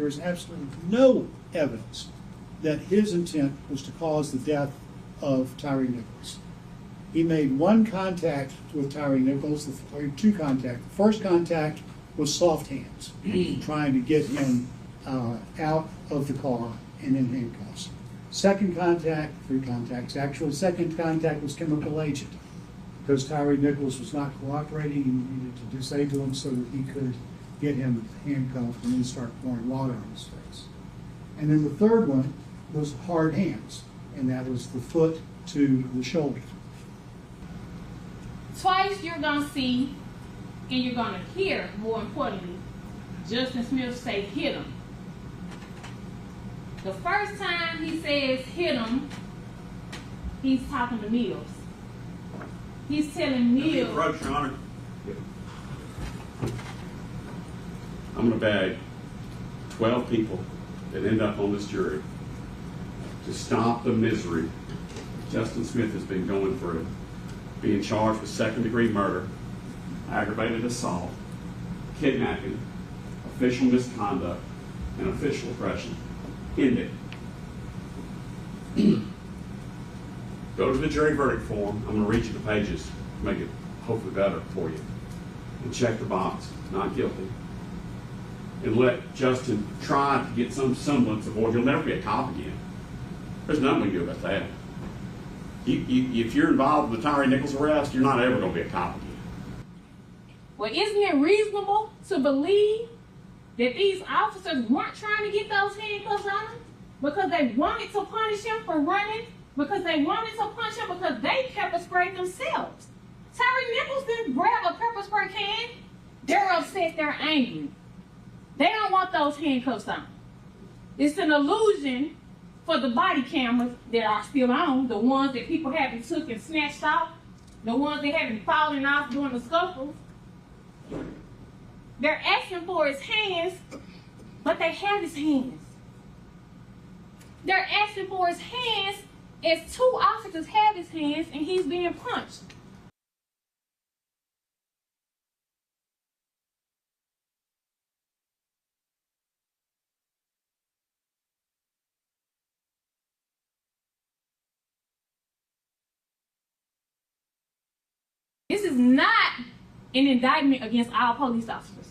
there is absolutely no evidence that his intent was to cause the death of Tyre Nichols. He made one contact with Tyre Nichols, or two contacts. The first contact was soft hands, trying to get him out of the car and in handcuffs. Second contact, three contacts actually, second contact was chemical agent, because Tyre Nichols was not cooperating and we needed to disable him so that he could get him handcuffed and then start pouring water on his face. And then the third one was hard hands, and that was the foot to the shoulder. Twice you're going to see, and you're going to hear, more importantly, Justin Smith say hit him. The first time he says hit him, he's talking to Mills. He's telling Mills. Approach, Your Honor. I'm going to beg 12 people that end up on this jury to stop the misery Justin Smith has been going through, being charged with second-degree murder, aggravated assault, kidnapping, official misconduct, and official oppression. End it. Go to the jury verdict form. I'm going to read you the pages to make it hopefully better for you. And check the box, not guilty. And let Justin try to get some semblance of order. He'll never be a cop again. There's nothing we can do about that. If you're involved with the Tyre Nichols arrest, you're not ever going to be a cop again. Well, isn't it reasonable to believe that these officers weren't trying to get those handcuffs on him because they wanted to punish him for running, because they wanted to punch him because they pepper sprayed themselves? Tyre Nichols didn't grab a pepper spray can. They're upset, they're angry. They don't want those handcuffs on. It's an illusion for the body cameras that are still on, the ones that people haven't took and snatched off, the ones that haven't fallen off during the scuffles. They're asking for his hands, but they have his hands. They're asking for his hands as two officers have his hands and he's being punched. This is not an indictment against all police officers.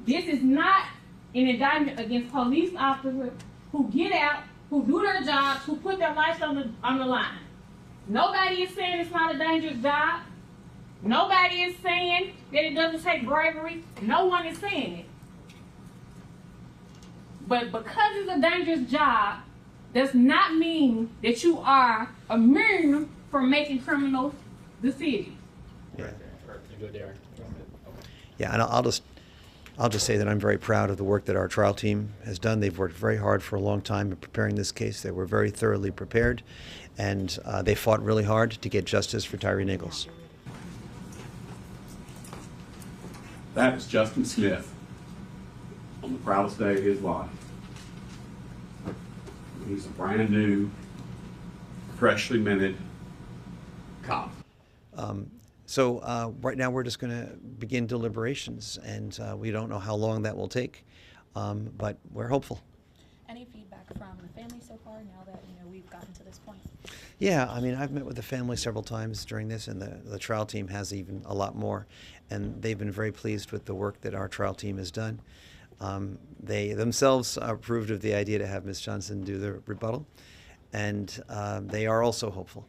This is not an indictment against police officers who get out, who do their jobs, who put their lives on the line. Nobody is saying it's not a dangerous job. Nobody is saying that it doesn't take bravery. No one is saying it. But because it's a dangerous job, does not mean that you are immune from making criminal decisions. Yeah, and I'll just say that I'm very proud of the work that our trial team has done. They've worked very hard for a long time in preparing this case. They were very thoroughly prepared, and they fought really hard to get justice for Tyre Nichols. That was Justin Smith on the proudest day of his life. He's a brand new, freshly minted cop. So right now we're just going to begin deliberations, and we don't know how long that will take, but we're hopeful. Any feedback from the family so far now that we've gotten to this point? Yeah, I mean, I've met with the family several times during this, and the trial team has even a lot more, and they've been very pleased with the work that our trial team has done. They themselves approved of the idea to have Ms. Johnson do the rebuttal, and they are also hopeful.